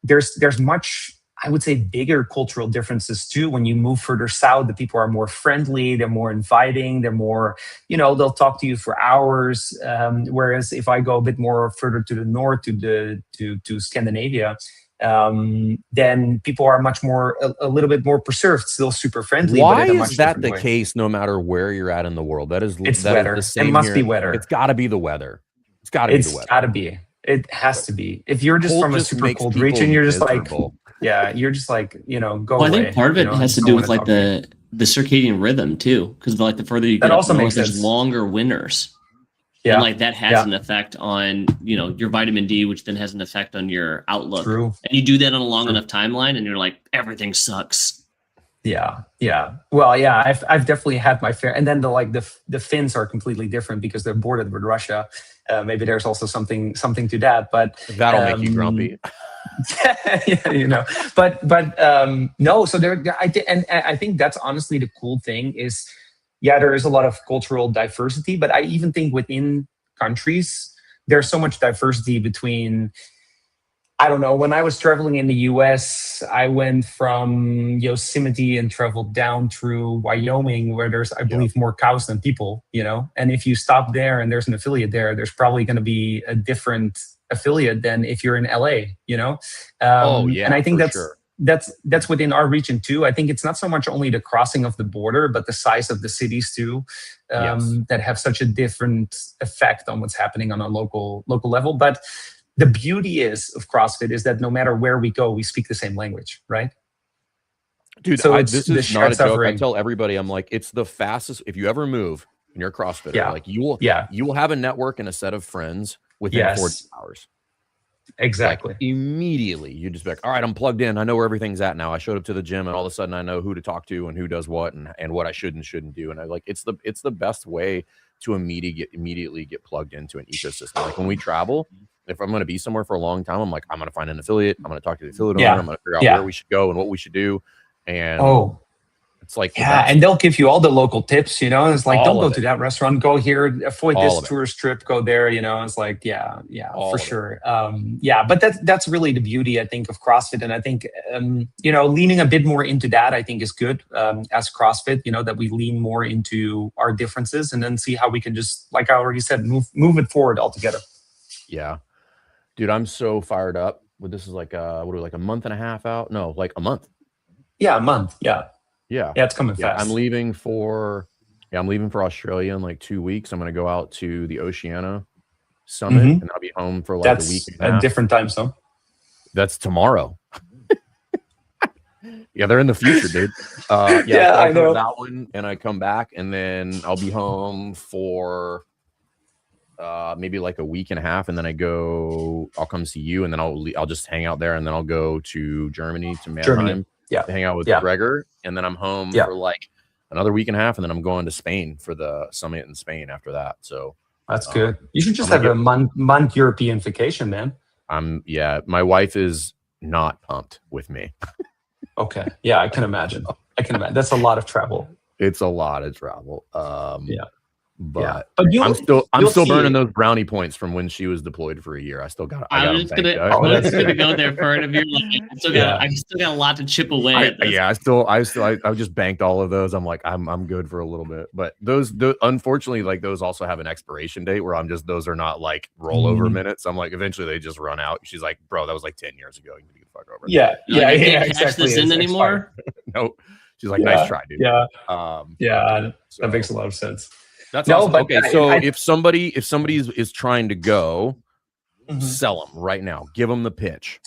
there's much, I would say, bigger cultural differences too. When you move further south, the people are more friendly, they're more inviting, they're more, they'll talk to you for hours. Whereas if I go a bit more further to the north, to Scandinavia, then people are much more, a little bit more preserved, still super friendly. Why but is that the case no matter where you're at in the world? It's that weather. Is the same it must here. be weather. It's got to be the weather. It's got to be the weather. It's got to be. It has to be. If you're just Cold from a just super makes cold people region, you're just miserable. you're just like, go Well, away. I think part of it has to do with like the circadian rhythm too, because like the further you get That up also north, makes there's sense. longer winters. Yeah. And like that has an effect on, your vitamin D, which then has an effect on your outlook. True. And you do that on a long enough timeline and you're like, everything sucks. Yeah. Well, yeah, I've definitely had my fair. And then the Finns are completely different because they're bordered with Russia. Maybe there's also something to that, but that'll make you grumpy. But no. So I think that's honestly the cool thing is, there is a lot of cultural diversity, but I even think within countries, there's so much diversity between, I don't know, when I was traveling in the US, I went from Yosemite and traveled down through Wyoming, where there's, I believe, more cows than people, and if you stop there and there's an affiliate there's probably going to be a different affiliate than if you're in LA, and I think that's within our region too. I think it's not so much only the crossing of the border, but the size of the cities too, that have such a different effect on what's happening on a local level. But the beauty of CrossFit is that no matter where we go, we speak the same language, right? Dude, so this is not a joke. I tell everybody, I'm like, it's the fastest. If you ever move and you're a CrossFitter, like you will have a network and a set of friends within 40 hours. Exactly. Like immediately, you just be like, all right, I'm plugged in. I know where everything's at now. I showed up to the gym, and all of a sudden, I know who to talk to and who does what, and what I should and shouldn't do. And I like it's the best way to immediately get plugged into an ecosystem. Like when we travel, if I'm going to be somewhere for a long time, I'm like, I'm going to find an affiliate. I'm going to talk to the affiliate owner. I'm going to figure out where we should go and what we should do. And it's like, and they'll give you all the local tips, it's like, don't go to that restaurant, go here, avoid this tourist trip, go there, it's like, for sure. But that's really the beauty, I think, of CrossFit. And I think, leaning a bit more into that, I think is good as CrossFit, that we lean more into our differences and then see how we can just, like I already said, move it forward altogether. Yeah. Dude, I'm so fired up. This is like, like a month and a half out? No, like a month. Yeah, a month. Yeah, it's coming fast. I'm leaving for Australia in like 2 weeks. I'm going to go out to the Oceania Summit, and I'll be home for like a week and a half. Different time zone. That's tomorrow. Yeah, they're in the future, dude. I know that one, and I come back, and then I'll be home for maybe like a week and a half, and then I'll come see you, and then I'll just hang out there, and then I'll go to Germany to Mannheim. To hang out with Gregor, and then I'm home for like another week and a half, and then I'm going to Spain for the summit in Spain after that. So that's good. You should just have a month European vacation, man. My wife is not pumped with me. Okay. Yeah, I can imagine. That's a lot of travel. It's a lot of travel. But I'm still burning those brownie points from when she was deployed for a year. I still got. I was gonna go there for an interview. I still got a lot to chip away. I just banked all of those. I'm like, I'm good for a little bit. But those unfortunately, like those also have an expiration date where those are not like rollover minutes. I'm like, eventually they just run out. She's like, bro, that was like 10 years ago. You need to get the fuck over it. Can't cash this in anymore. Nope. She's like, nice try, dude. That makes a lot of sense. That's awesome. Okay, so if somebody is trying to go, sell them right now. Give them the pitch.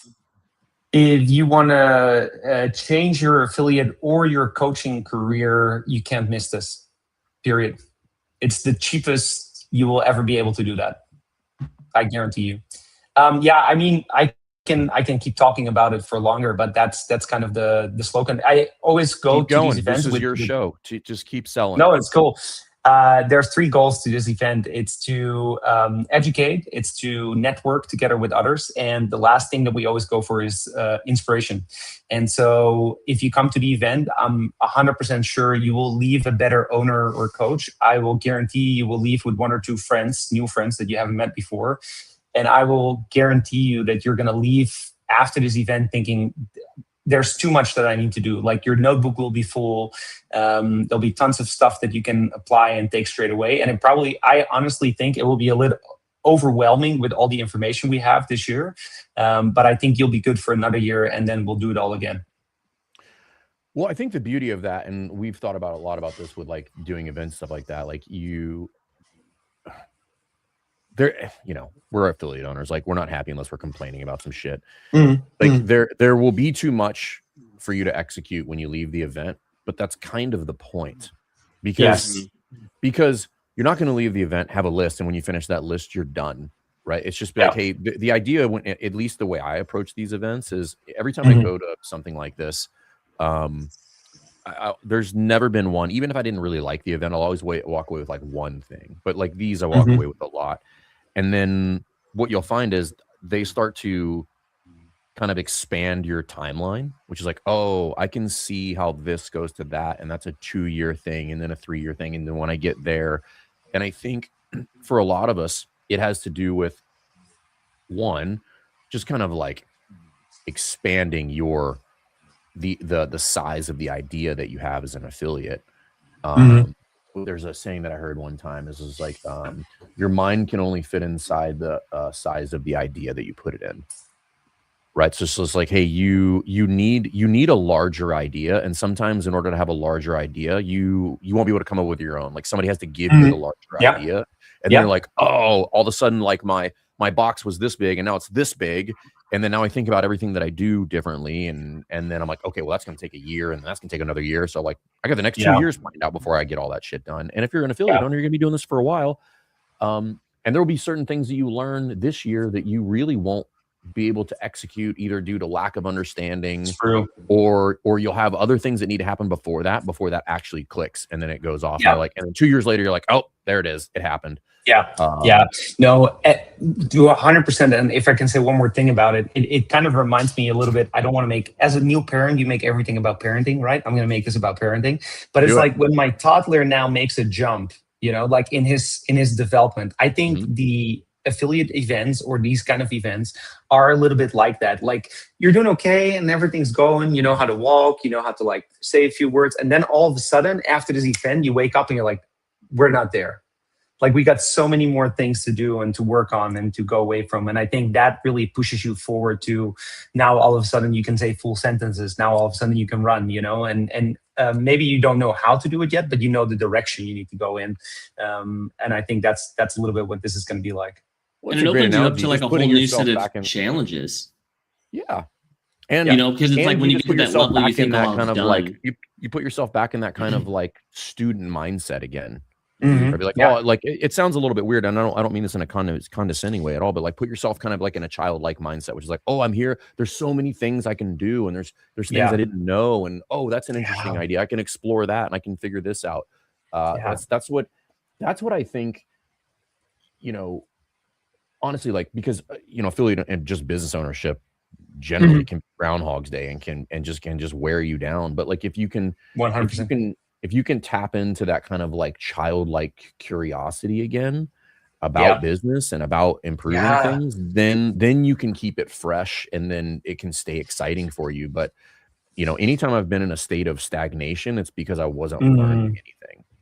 If you want to change your affiliate or your coaching career, you can't miss this. Period. It's the cheapest you will ever be able to do that. I guarantee you. I mean, I can keep talking about it for longer, but that's kind of the slogan. I always go to these events. This is your show. Just keep selling. No, it's cool. There are 3 goals to this event. It's to educate, it's to network together with others, and the last thing that we always go for is inspiration. And so if you come to the event, I'm 100% sure you will leave a better owner or coach. I will guarantee you will leave with 1 or 2 friends, new friends that you haven't met before. And I will guarantee you that you're going to leave after this event thinking, there's too much that I need to do. Like, your notebook will be full. There'll be tons of stuff that you can apply and take straight away. And I honestly think it will be a little overwhelming with all the information we have this year. But I think you'll be good for another year, and then we'll do it all again. Well, I think the beauty of that, and we've thought about a lot about this with like doing events, stuff like that. Like we're affiliate owners. Like, we're not happy unless we're complaining about some shit. There will be too much for you to execute when you leave the event, but that's kind of the point, because you're not going to leave the event, have a list, and when you finish that list, you're done, right? It's just like, hey, the idea, when at least the way I approach these events, is every time I go to something like this, there's never been one, even if I didn't really like the event, I'll always walk away with like one thing. But like these, I walk away with a lot. And then what you'll find is they start to kind of expand your timeline, which is like, oh, I can see how this goes to that. And that's a 2-year thing, and then a 3-year thing. And then when I get there, and I think for a lot of us, it has to do with, one, just kind of like expanding the size of the idea that you have as an affiliate. There's a saying that I heard one time is like, your mind can only fit inside the size of the idea that you put it in, right? So it's like, hey, you need a larger idea, and sometimes in order to have a larger idea, you won't be able to come up with your own. Like, somebody has to give you the larger idea, and then you're like, oh, all of a sudden, like my box was this big and now it's this big. And then now I think about everything that I do differently. And then I'm like, okay, well, that's going to take a year, and that's going to take another year. So like, I got the next 2 years planned out before I get all that shit done. And if you're an affiliate owner, you're going to be doing this for a while. And there will be certain things that you learn this year that you really won't be able to execute, either due to lack of understanding, or you'll have other things that need to happen before that actually clicks, and then it goes off. And then 2 years later, you're like, oh, there it is. It happened. No, do 100%. And if I can say one more thing about it, it kind of reminds me a little bit. I don't want to make, as a new parent, you make everything about parenting, right? I'm going to make this about parenting, but it's like when my toddler now makes a jump, like in his development, I think the affiliate events or these kind of events are a little bit like that. Like, you're doing okay and everything's going, you know how to walk, you know how to like say a few words. And then all of a sudden after this event, you wake up and you're like, we're not there. Like, we got so many more things to do and to work on and to go away from. And I think that really pushes you forward to, now all of a sudden you can say full sentences. Now all of a sudden you can run, and maybe you don't know how to do it yet, but you know the direction you need to go in. And I think that's a little bit what this is going to be like. And it opens you up to like a whole new set of challenges. Yeah. And because it's like when you get to that level, you think, kind of like you put yourself back in that kind of like student mindset again. I'd be like, oh, like it sounds a little bit weird, and I don't mean this in a condescending way at all, but like, put yourself kind of like in a childlike mindset, which is like, oh, I'm here. There's so many things I can do, and there's things I didn't know, and oh, that's an interesting idea. I can explore that, and I can figure this out. That's what I think. Honestly, like, because affiliate and just business ownership generally can be Groundhog's Day and can just wear you down. But like, if you can 100%. If you can tap into that kind of like childlike curiosity again about business and about improving things, then you can keep it fresh, and then it can stay exciting for you. But anytime I've been in a state of stagnation, it's because I wasn't learning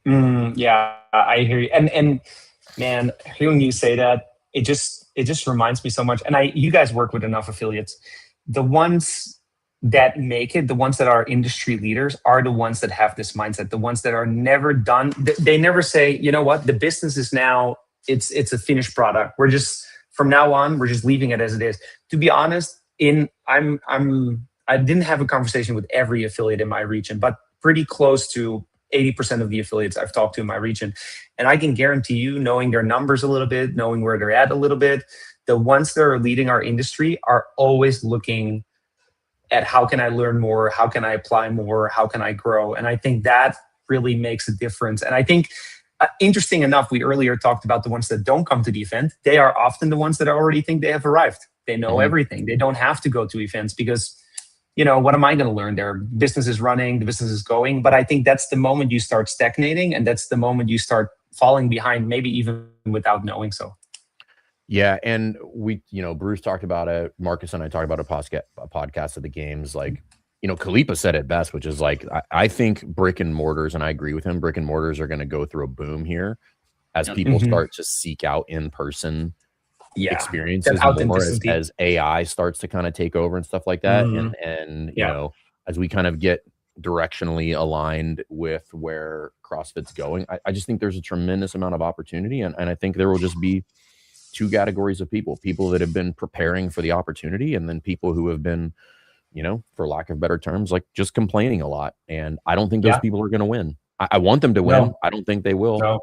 anything. I hear you. And man, hearing you say that, it just reminds me so much. And you guys work with enough affiliates. The ones that make it, the ones that are industry leaders, are the ones that have this mindset. The ones that are never done, they never say, you know what, the business is now, it's a finished product. We're just, from now on, we're just leaving it as it is. To be honest, I didn't have a conversation with every affiliate in my region, but pretty close to 80% of the affiliates I've talked to in my region. And I can guarantee you, knowing their numbers a little bit, knowing where they're at a little bit, the ones that are leading our industry are always looking at how can I learn more? How can I apply more? How can I grow? And I think that really makes a difference. And I think interesting enough, we earlier talked about the ones that don't come to the event. They are often the ones that already think they have arrived. They know everything. They don't have to go to events because, what am I going to learn? Their business is running, the business is going. But I think that's the moment you start stagnating, and that's the moment you start falling behind, maybe even without knowing so. Yeah, and we, Bruce talked about it. Marcus and I talked about a podcast of the games. Like, Kalipa said it best, which is like, I think brick and mortars, and I agree with him, brick and mortars are going to go through a boom here as people start to seek out in-person experiences more as AI starts to kind of take over and stuff like that. And as we kind of get directionally aligned with where CrossFit's going, I just think there's a tremendous amount of opportunity. And I think there will just be two categories of people that have been preparing for the opportunity, and then people who have been, for lack of better terms, like just complaining a lot. And I don't think those people are going to win. I want them to win. No. I don't think they will. No.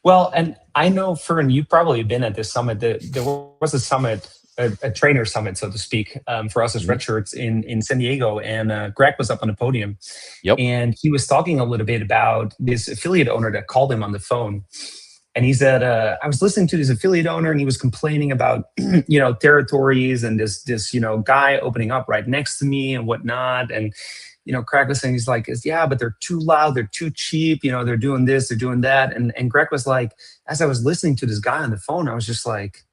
Well, and I know, Fern, you've probably been at this summit. There was a summit, a trainer summit, so to speak, for us as red shirts in San Diego. And Greg was up on the podium. Yep. And he was talking a little bit about this affiliate owner that called him on the phone. And he said, I was listening to this affiliate owner, and he was complaining about, territories and this guy opening up right next to me and whatnot. And, Greg was saying, but they're too loud. They're too cheap. They're doing this, they're doing that. And Greg was like, as I was listening to this guy on the phone, I was just like,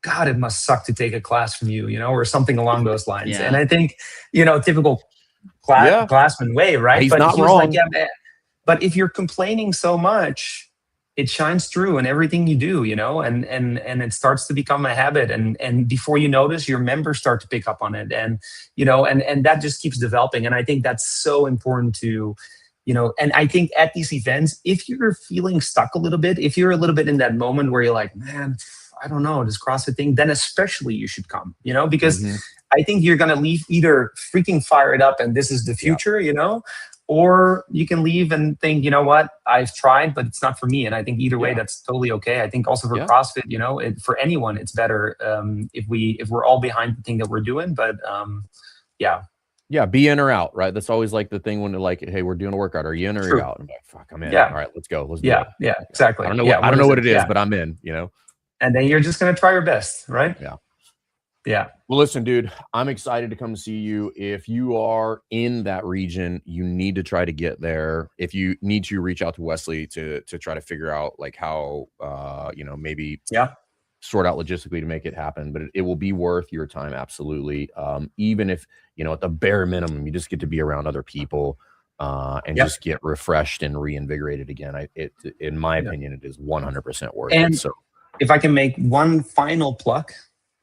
God, it must suck to take a class from you, or something along those lines. Yeah. And I think, typical classman way, right? He's not wrong. But if you're complaining so much, it shines through in everything you do, and it starts to become a habit. And before you notice, your members start to pick up on it. And, and that just keeps developing. And I think that's so important to, and I think at these events, if you're feeling stuck a little bit, if you're a little bit in that moment where you're like, man, I don't know, this CrossFit thing, then especially you should come, because I think you're going to leave either freaking fired up and this is the future, or you can leave and think, you know what, I've tried, but it's not for me. And I think either way, that's totally okay. I think also for CrossFit, for anyone, it's better if we're all behind the thing that we're doing. But Yeah, be in or out, right? That's always like the thing when they're like, hey, we're doing a workout. Are you in or are you out? I'm like, fuck, I'm in. All right, let's go. Let's do it. Yeah, exactly. I don't know what it is, but I'm in, And then you're just going to try your best, right? Yeah. Well, listen, dude, I'm excited to come see you. If you are in that region, you need to try to get there. If you need to, reach out to Wesley to try to figure out like how, maybe sort out logistically to make it happen. But it will be worth your time, absolutely. Even if, at the bare minimum, you just get to be around other people and just get refreshed and reinvigorated again. In my opinion, it is 100% worth it. So, if I can make one final plug.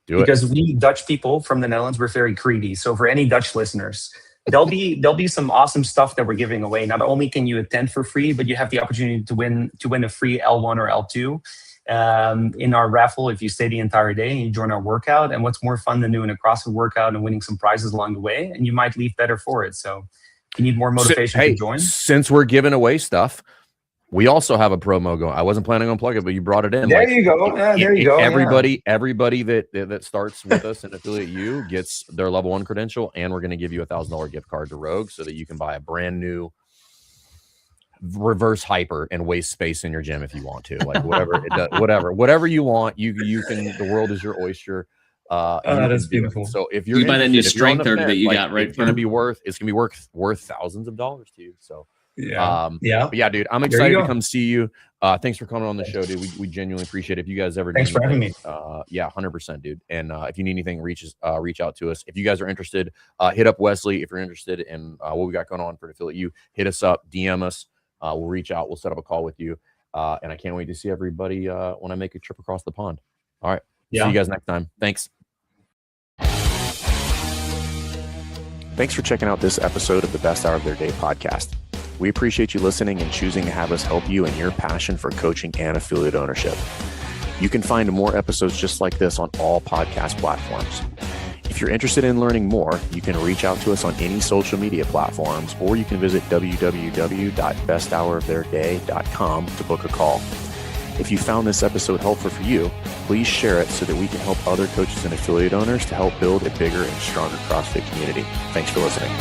Because we Dutch people from the Netherlands, we're very greedy. So for any Dutch listeners, there'll be some awesome stuff that we're giving away. Not only can you attend for free, but you have the opportunity to win a free L1 or L2 in our raffle if you stay the entire day and you join our workout. And what's more fun than doing a CrossFit workout and winning some prizes along the way? And you might leave better for it. So if you need more motivation to join. Since we're giving away stuff, we also have a promo going. I wasn't planning on plugging it, but you brought it in. There you go. There you go. Everybody that starts with us and affiliate you gets their level 1 credential, and we're going to give you $1,000 gift card to Rogue so that you can buy a brand new reverse hyper and waste space in your gym if you want to. Like whatever you want. You can. The world is your oyster. That's beautiful. So if you're buy that new strength that you got, right? It's going to be worth thousands of dollars to you. So. But yeah, dude, I'm excited to come see you. Thanks for coming on the show, dude. We genuinely appreciate it. If you guys ever thanks for having me. 100%, dude. And if you need anything, reach out to us. If you guys are interested, hit up Wesley. If you're interested in what we got going on for Affiliate U, hit us up, DM us. We'll reach out. We'll set up a call with you. And I can't wait to see everybody when I make a trip across the pond. All right. See you guys next time. Thanks. Thanks for checking out this episode of the Best Hour of Their Day podcast. We appreciate you listening and choosing to have us help you in your passion for coaching and affiliate ownership. You can find more episodes just like this on all podcast platforms. If you're interested in learning more, you can reach out to us on any social media platforms, or you can visit www.besthouroftheirday.com to book a call. If you found this episode helpful for you, please share it so that we can help other coaches and affiliate owners to help build a bigger and stronger CrossFit community. Thanks for listening.